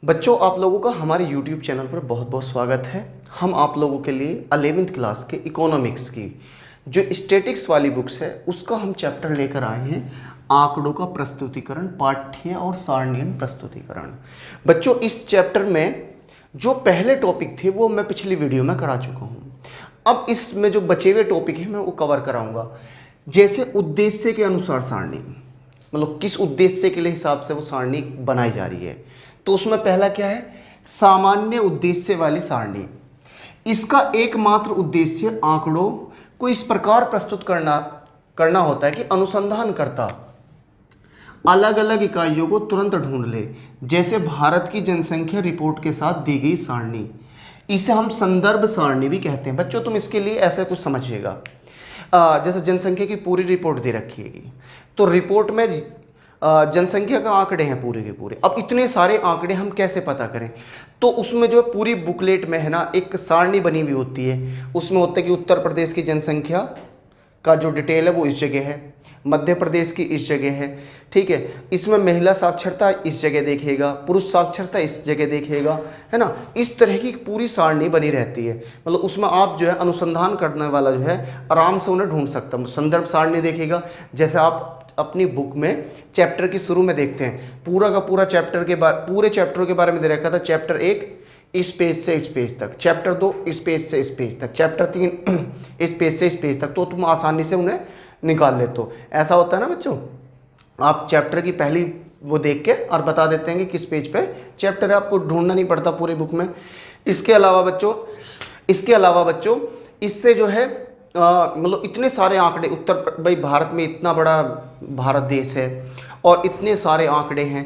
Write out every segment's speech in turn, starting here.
बच्चों, आप लोगों का हमारे YouTube चैनल पर बहुत बहुत स्वागत है। हम आप लोगों के लिए 11वीं क्लास के इकोनॉमिक्स की जो स्टैटिक्स वाली बुक्स है उसका हम चैप्टर लेकर आए हैं, आंकड़ों का प्रस्तुतिकरण, पाठ्य और सारणीय प्रस्तुतिकरण। बच्चों, इस चैप्टर में जो पहले टॉपिक थे वो मैं पिछली वीडियो में करा चुका हूँ। अब इसमें जो बचे हुए टॉपिक हैं मैं वो कवर कराऊंगा। जैसे उद्देश्य के अनुसार सारणी, मतलब किस उद्देश्य के लिए हिसाब से वो सारणी बनाई जा रही है। तो उसमें पहला क्या है, सामान्य उद्देश्य वाली सारणी। इसका एकमात्र उद्देश्य आंकड़ों को इस प्रकार प्रस्तुत करना होता है कि अनुसंधानकर्ता अलग अलग इकाइयों को तुरंत ढूंढ ले, जैसे भारत की जनसंख्या रिपोर्ट के साथ दी गई सारणी। इसे हम संदर्भ सारणी भी कहते हैं। बच्चों, तुम इसके लिए ऐसा कुछ समझिएगा, जैसे जनसंख्या की पूरी रिपोर्ट दे रखी है, तो रिपोर्ट में जनसंख्या का आंकड़े हैं पूरे के पूरे। अब इतने सारे आंकड़े हम कैसे पता करें? तो उसमें जो पूरी बुकलेट में है ना, एक सारणी बनी हुई होती है। उसमें होता है कि उत्तर प्रदेश की जनसंख्या का जो डिटेल है वो इस जगह है, मध्य प्रदेश की इस जगह है, ठीक है। इसमें महिला साक्षरता इस जगह देखेगा, पुरुष साक्षरता इस जगह देखेगा, है ना। इस तरह की पूरी सारणी बनी रहती है। मतलब उसमें आप जो है अनुसंधान करने वाला जो है आराम से उन्हें ढूंढ सकता है। संदर्भ सारणी देखेगा, जैसे आप अपनी बुक में चैप्टर की शुरू में देखते हैं, पूरा का पूरा पूरे चैप्टरों के बारे में दे रखा था। चैप्टर 1 इस पेज से इस पेज तक, चैप्टर 2 इस पेज से इस पेज तक, चैप्टर 3 इस पेज से इस पेज तक, तो तुम आसानी से उन्हें निकाल लेते हो। ऐसा होता है ना बच्चों, आप चैप्टर की पहली वो देख के और बता देते हैं कि किस पेज पे चैप्टर है, आपको ढूंढना नहीं पड़ता पूरी बुक में। इसके अलावा बच्चों इससे जो है मतलब इतने सारे आंकड़े, भाई भारत में इतना बड़ा भारत देश है और इतने सारे आंकड़े हैं,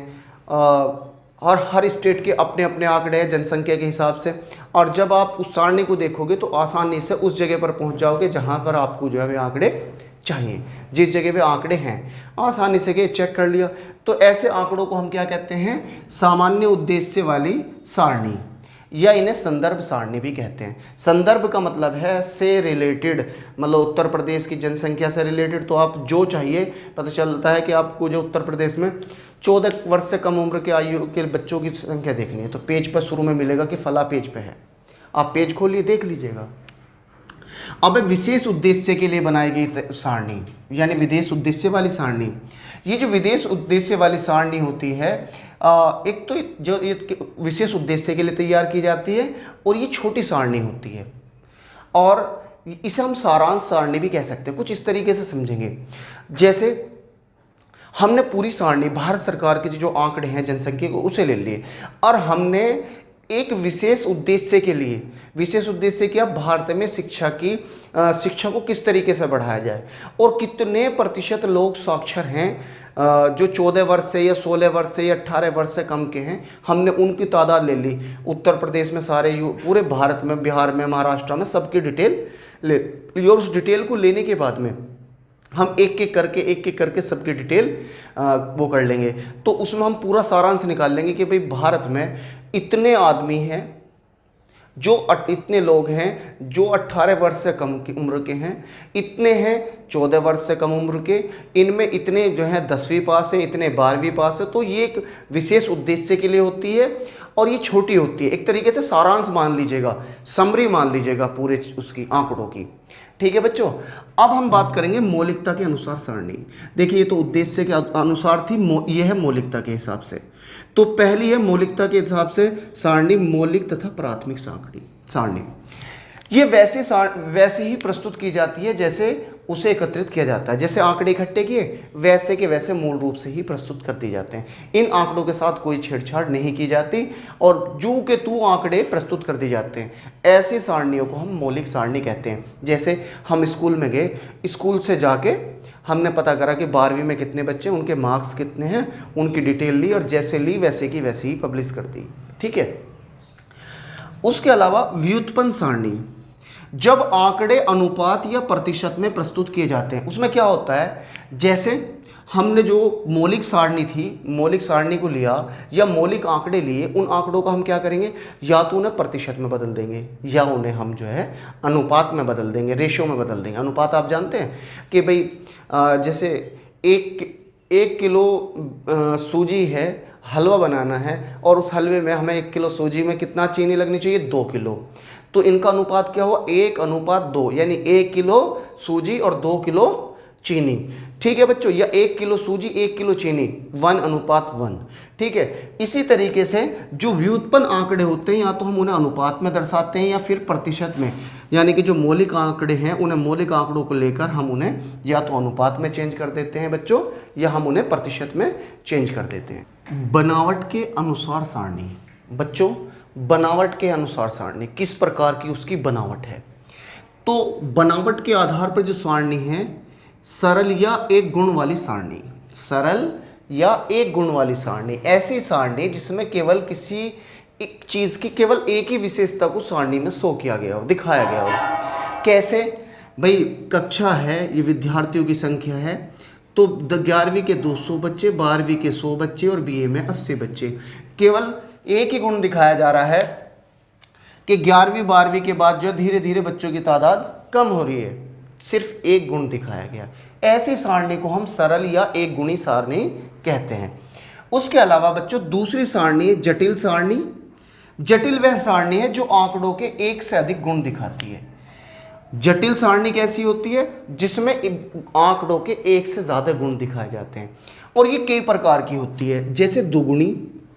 और हर स्टेट के अपने अपने आंकड़े हैं जनसंख्या के हिसाब से। और जब आप उस सारणी को देखोगे तो आसानी से उस जगह पर पहुंच जाओगे जहां पर आपको जो है वे आंकड़े चाहिए। जिस जगह पे आंकड़े हैं आसानी से चेक कर लिया। तो ऐसे आंकड़ों को हम क्या कहते हैं? सामान्य उद्देश्य वाली सारणी, या इन्हें संदर्भ सारणी भी कहते हैं। संदर्भ का मतलब है से रिलेटेड, मतलब उत्तर प्रदेश की जनसंख्या से रिलेटेड। तो आप जो चाहिए, पता चलता है कि आपको जो उत्तर प्रदेश में 14 वर्ष से कम उम्र के आयु के बच्चों की संख्या देखनी है, तो पेज पर शुरू में मिलेगा कि फला पेज पे है, आप पेज खोलिए देख लीजिएगा। अब एक विशेष उद्देश्य के लिए बनाई गई सारणी, यानी विदेश उद्देश्य वाली सारणी। ये जो विदेश उद्देश्य वाली सारणी होती है, एक तो जो ये विशेष उद्देश्य के लिए तैयार की जाती है, और ये छोटी सारणी होती है, और इसे हम सारांश सारणी भी कह सकते हैं। कुछ इस तरीके से समझेंगे, जैसे हमने पूरी सारणी भारत सरकार के जो आंकड़े हैं जनसंख्या को उसे ले लिए, और हमने एक विशेष उद्देश्य के लिए, विशेष उद्देश्य क्या, भारत में शिक्षा को किस तरीके से बढ़ाया जाए, और कितने प्रतिशत लोग साक्षर हैं जो 14 वर्ष से या 16 वर्ष से या 18 वर्ष से कम के हैं। हमने उनकी तादाद ले ली, उत्तर प्रदेश में सारे पूरे भारत में, बिहार में, महाराष्ट्र में सबकी डिटेल ले ली, और उस डिटेल को लेने के बाद में हम एक एक करके सबकी डिटेल वो कर लेंगे। तो उसमें हम पूरा सारांश निकाल लेंगे कि भाई भारत में इतने आदमी हैं, इतने लोग हैं जो 18 वर्ष से कम की उम्र के हैं, इतने हैं 14 वर्ष से कम उम्र के, इनमें इतने जो हैं 10वीं पास हैं, इतने 12वीं पास है। तो ये एक विशेष उद्देश्य के लिए होती है, और ये छोटी होती है। एक तरीके से सारांश मान लीजिएगा, समरी मान लीजिएगा पूरे उसकी आंकड़ों की। ठीक है बच्चों, अब हम बात करेंगे मौलिकता के अनुसार सारणी। देखिए, ये तो उद्देश्य के अनुसार थी, ये है मौलिकता के हिसाब से। तो पहली है मौलिकता के हिसाब से सारणी, मौलिक तथा प्राथमिक सारणी। ये वैसे ही प्रस्तुत की जाती है जैसे उसे एकत्रित किया जाता है। जैसे आंकड़े इकट्ठे किए वैसे के वैसे मूल रूप से ही प्रस्तुत कर दिए जाते हैं। इन आंकड़ों के साथ कोई छेड़छाड़ नहीं की जाती, और जू के तू आंकड़े प्रस्तुत कर दिए जाते हैं। ऐसी सारणियों को हम मौलिक सारणी कहते हैं। जैसे हम स्कूल में गए, स्कूल से जाके हमने पता करा कि 12वीं में कितने बच्चे, उनके मार्क्स कितने हैं, उनकी डिटेल ली, और जैसे ली वैसे की वैसे ही पब्लिश कर दी। ठीक है। उसके अलावा व्युत्पन्न सारणी, जब आंकड़े अनुपात या प्रतिशत में प्रस्तुत किए जाते हैं। उसमें क्या होता है, जैसे हमने जो मौलिक सारणी थी, मौलिक सारणी को लिया या मौलिक आंकड़े लिए, उन आंकड़ों को हम क्या करेंगे, या तो उन्हें प्रतिशत में बदल देंगे, या उन्हें हम जो है अनुपात में बदल देंगे, रेशियो में बदल देंगे। अनुपात आप जानते हैं कि भाई जैसे एक किलो सूजी है, हलवा बनाना है और उस हलवे में हमें 1 किलो सूजी में कितना चीनी लगनी चाहिए, 2 किलो। तो इनका अनुपात क्या हुआ, 1:2, यानी 1 किलो सूजी और 2 किलो चीनी। ठीक है बच्चों, या 1 किलो सूजी 1 किलो चीनी, 1:1। ठीक है, इसी तरीके से जो व्युत्पन्न आंकड़े होते हैं या तो हम उन्हें अनुपात में दर्शाते हैं या फिर प्रतिशत में, यानी कि जो मौलिक आंकड़े हैं उन्हें मौलिक आंकड़ों को लेकर हम उन्हें या तो अनुपात में चेंज कर देते हैं बच्चों, या हम उन्हें प्रतिशत में चेंज कर देते हैं। बनावट के अनुसार सारणी। बच्चों, बनावट के अनुसार सारणी किस प्रकार की उसकी बनावट है, तो बनावट के आधार पर जो सारणी है, सरल या एक गुण वाली सारणी, सरल या एक गुण वाली सारणी, ऐसी सारणी जिसमें केवल किसी एक चीज की केवल एक ही विशेषता को सारणी में शो किया गया हो, दिखाया गया हो। कैसे भाई, कक्षा है, ये विद्यार्थियों की संख्या है, तो 11वीं के 200 बच्चे, 12वीं के 100 बच्चे और बीए में 80 बच्चे, केवल एक ही गुण दिखाया जा रहा है कि 11वीं 12वीं के बाद जो धीरे धीरे बच्चों की तादाद कम हो रही है, सिर्फ एक गुण दिखाया गया। ऐसी सारणी को हम सरल या एक गुणी सारणी कहते हैं। उसके अलावा बच्चों दूसरी सारणी है जटिल सारणी। जटिल वह सारणी है जो आंकड़ों के एक से अधिक गुण दिखाती है। जटिल सारणी कैसी होती है, जिसमें आंकड़ों के एक से ज्यादा गुण दिखाए जाते हैं, और ये कई प्रकार की होती है, जैसे दुगुणी,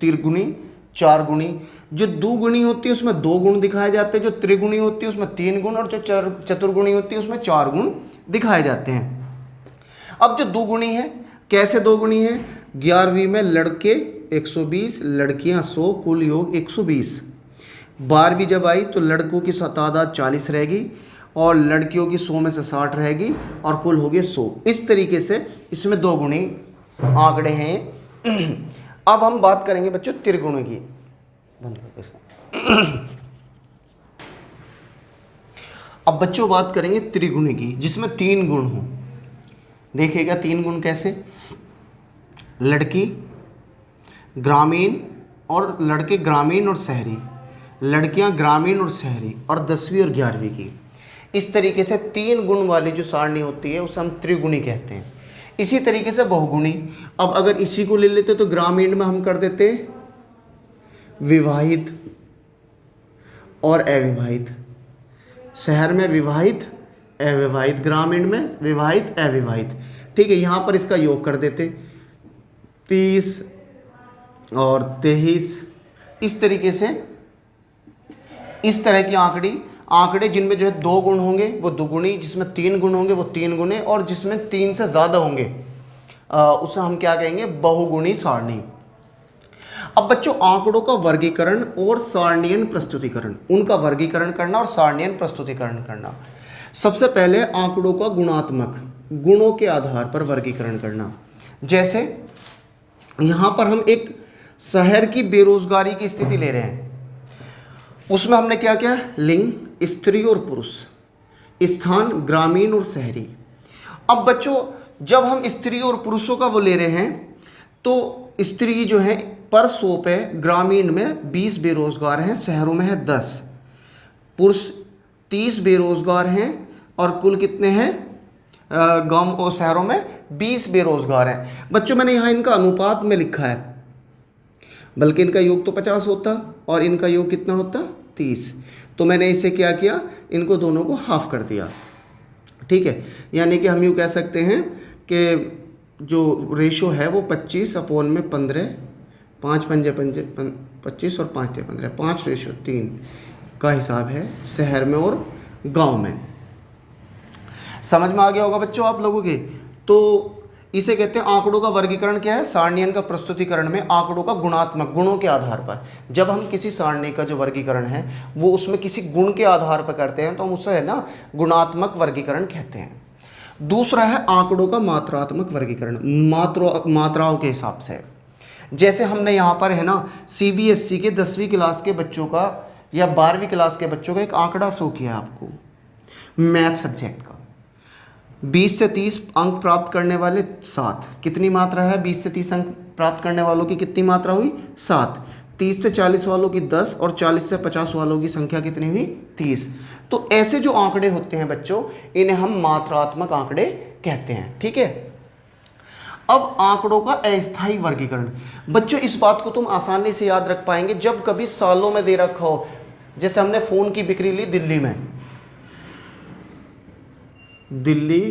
त्रिगुणी, चार गुणी। जो दुगुणी होती है उसमें 2 गुण दिखाए जाते हैं, जो त्रिगुणी होती है उसमें 3 गुण, और जो चतुर्गुणी होती है उसमें 4 गुण दिखाए जाते हैं। अब जो दुगुणी है, कैसे दुगुणी है, 11वीं में लड़के 120, लड़कियां 100, कुल योग 120। 12वीं जब आई तो लड़कों की तादाद 40 रहेगी और लड़कियों की 100 में से 60 रहेगी और कुल हो गए 100। इस तरीके से इसमें 2 गुणी आंकड़े हैं। अब हम बात करेंगे बच्चों त्रिगुणी की। अब बच्चों बात करेंगे त्रिगुणी की, जिसमें 3 गुण हो। देखिएगा 3 गुण कैसे, लड़की, ग्रामीण और लड़के ग्रामीण और शहरी, लड़कियां ग्रामीण और शहरी, और 10वीं और 11वीं की। इस तरीके से 3 गुण वाली जो सारणी होती है उसे हम त्रिगुणी कहते हैं। इसी तरीके से बहुगुणी। अब अगर इसी को ले लेते तो ग्रामीण में हम कर देते विवाहित और अविवाहित, शहर में विवाहित अविवाहित, ग्रामीण में विवाहित अविवाहित। ठीक है, यहाँ पर इसका योग कर देते 30 और 23। इस तरीके से इस तरह की आंकड़े जिनमें जो है 2 गुण होंगे वो दुगुणी, जिसमें 3 गुण होंगे वो 3 गुणे, और जिसमें 3 से ज़्यादा होंगे उसे हम क्या कहेंगे, बहुगुणी सारणी। अब बच्चों आंकड़ों का वर्गीकरण और सारणीयन प्रस्तुतिकरण, उनका वर्गीकरण करना और सारणीयन प्रस्तुतिकरण करना। सबसे पहले आंकड़ों का गुणात्मक, गुणों के आधार पर वर्गीकरण करना। जैसे यहाँ पर हम एक शहर की बेरोजगारी की स्थिति ले रहे हैं, उसमें हमने क्या क्या, लिंग स्त्री और पुरुष, स्थान ग्रामीण और शहरी। अब बच्चों जब हम स्त्री और पुरुषों का वो ले रहे हैं तो स्त्री जो है पर 100 पे ग्रामीण में 20 बेरोजगार हैं, शहरों में है 10, पुरुष 30 बेरोजगार हैं, और कुल कितने हैं गांव और शहरों में 20 बेरोजगार हैं। बच्चों मैंने यहाँ इनका अनुपात में लिखा है, बल्कि इनका योग तो 50 होता और इनका योग कितना होता 30, तो मैंने इसे क्या किया, इनको दोनों को हाफ कर दिया। ठीक है, यानी कि हम यूँ कह सकते हैं कि जो रेशो है वो 25/15, 5 पंजे 25 और 5 ते 15, 5:3 का हिसाब है शहर में और गांव में। समझ में आ गया होगा बच्चों आप लोगों के। तो इसे कहते हैं आंकड़ों का वर्गीकरण क्या है, सारणियन का प्रस्तुतिकरण में आंकड़ों का गुणात्मक, गुणों के आधार पर। जब हम किसी सारणी का जो वर्गीकरण है वो उसमें किसी गुण के आधार पर करते हैं तो हम उसे है ना गुणात्मक वर्गीकरण कहते हैं। दूसरा है आंकड़ों का मात्रात्मक वर्गीकरण, मात्राओं के हिसाब से। जैसे हमने यहाँ पर है ना CBSE के 10वीं क्लास के बच्चों का या 12वीं क्लास के बच्चों का एक आंकड़ा शो किया आपको मैथ सब्जेक्ट का। 20 से 30 अंक प्राप्त करने वाले 7, कितनी मात्रा है, 20 से 30 अंक प्राप्त करने वालों की कितनी मात्रा हुई 7, 30 से 40 वालों की 10 और 40 से 50 वालों की संख्या कितनी हुई 30। तो ऐसे जो आंकड़े होते हैं बच्चों, इन्हें हम मात्रात्मक आंकड़े कहते हैं। ठीक है, अब आंकड़ों का अस्थायी वर्गीकरण। बच्चों इस बात को तुम आसानी से याद रख पाएंगे जब कभी सालों में दे रखा हो। जैसे हमने फोन की बिक्री ली दिल्ली में, दिल्ली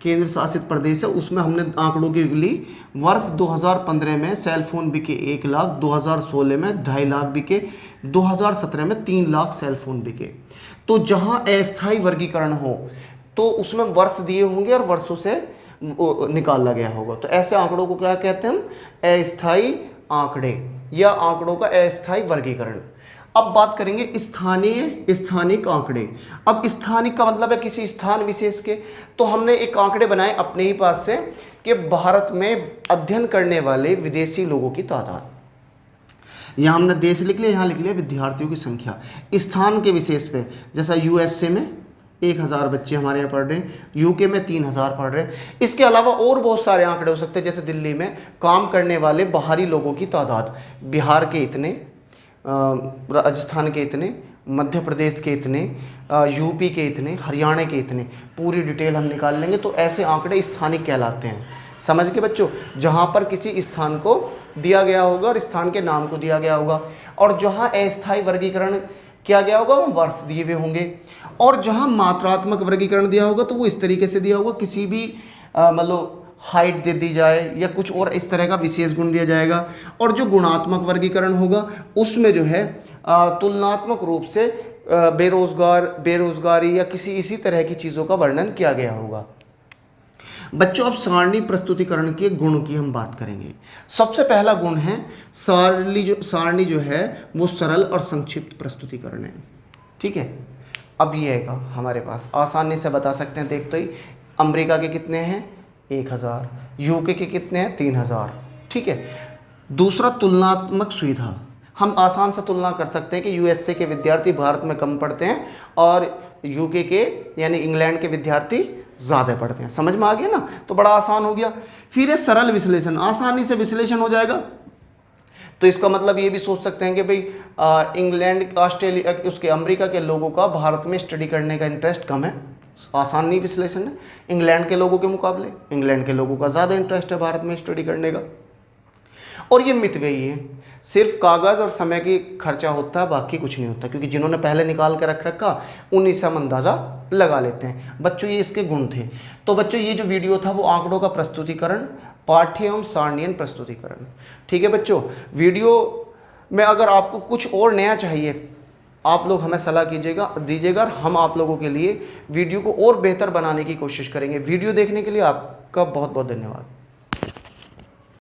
केंद्र शासित प्रदेश है, उसमें हमने आंकड़ों की ली। वर्ष 2015 में सेल फोन बिके 1 लाख, 2016 में 2.5 लाख बिके, 2017 में 3 लाख सेल फोन बिके। तो जहां अस्थायी वर्गीकरण हो तो उसमें वर्ष दिए होंगे और वर्षों से निकाला गया होगा। तो ऐसे आंकड़ों को क्या कहते हैं हम? अस्थायी आंकड़े या आंकड़ों का अस्थायी वर्गीकरण। अब बात करेंगे स्थानिक आंकड़े। अब स्थानिक का मतलब है किसी स्थान विशेष के। तो हमने एक आंकड़े बनाए अपने ही पास से कि भारत में अध्ययन करने वाले विदेशी लोगों की तादाद। यहाँ हमने देश लिख लिया, यहाँ लिख लिया विद्यार्थियों की संख्या। स्थान के विशेष पे, जैसा यूएसए में 1000 बच्चे हमारे यहाँ पढ़ रहे हैं, यूके में 3000 पढ़ रहे हैं। इसके अलावा और बहुत सारे आंकड़े हो सकते हैं, जैसे दिल्ली में काम करने वाले बाहरी लोगों की तादाद, बिहार के इतने, राजस्थान के इतने, मध्य प्रदेश के इतने, यूपी के इतने, हरियाणा के इतने, पूरी डिटेल हम निकाल लेंगे। तो ऐसे आंकड़े स्थानिक कहलाते हैं। समझ के बच्चों, जहाँ पर किसी स्थान को दिया गया होगा और स्थान के नाम को दिया गया होगा, और जहाँ अस्थायी वर्गीकरण किया गया होगा वो वर्ष दिए हुए होंगे, और जहाँ मात्रात्मक वर्गीकरण दिया होगा तो वो इस तरीके से दिया होगा, किसी भी मतलब हाइट दे दी जाए या कुछ और इस तरह का विशेष गुण दिया जाएगा। और जो गुणात्मक वर्गीकरण होगा उसमें जो है तुलनात्मक रूप से बेरोजगारी या किसी इसी तरह की चीज़ों का वर्णन किया गया होगा। बच्चों अब सारणी प्रस्तुतिकरण के गुण की हम बात करेंगे। सबसे पहला गुण है सारणी जो है वो सरल और संक्षिप्त प्रस्तुतिकरण है। ठीक है, अब ये है हमारे पास आसानी से बता सकते हैं, देखते ही अमेरिका के कितने हैं 1000, यूके के कितने हैं 3000। ठीक है, दूसरा तुलनात्मक सुविधा, हम आसान से तुलना कर सकते हैं कि यूएसए के विद्यार्थी भारत में कम पढ़ते हैं और यूके के यानी इंग्लैंड के विद्यार्थी ज़्यादा पढ़ते हैं। समझ में आ गया ना, तो बड़ा आसान हो गया। फिर है सरल विश्लेषण, आसानी से विश्लेषण हो जाएगा। तो इसका मतलब ये भी सोच सकते हैं कि भाई इंग्लैंड, ऑस्ट्रेलिया, उसके अमेरिका के लोगों का भारत में स्टडी करने का इंटरेस्ट कम है, आसान नहीं विश्लेषण है। इंग्लैंड के लोगों के मुकाबले इंग्लैंड के लोगों का ज़्यादा इंटरेस्ट है भारत में स्टडी करने का। और ये मित गई है, सिर्फ कागज़ और समय की खर्चा होता है, बाकी कुछ नहीं होता, क्योंकि जिन्होंने पहले निकाल के रख रखा उन्हीं से हम अंदाज़ा लगा लेते हैं। बच्चों ये इसके गुण थे। तो बच्चों ये जो वीडियो था वो आंकड़ों का प्रस्तुतिकरण, पाठ्य एवं सारणीय प्रस्तुतिकरण। ठीक है बच्चों, वीडियो में अगर आपको कुछ और नया चाहिए आप लोग हमें सलाह दीजिएगा और हम आप लोगों के लिए वीडियो को और बेहतर बनाने की कोशिश करेंगे। वीडियो देखने के लिए आपका बहुत बहुत धन्यवाद।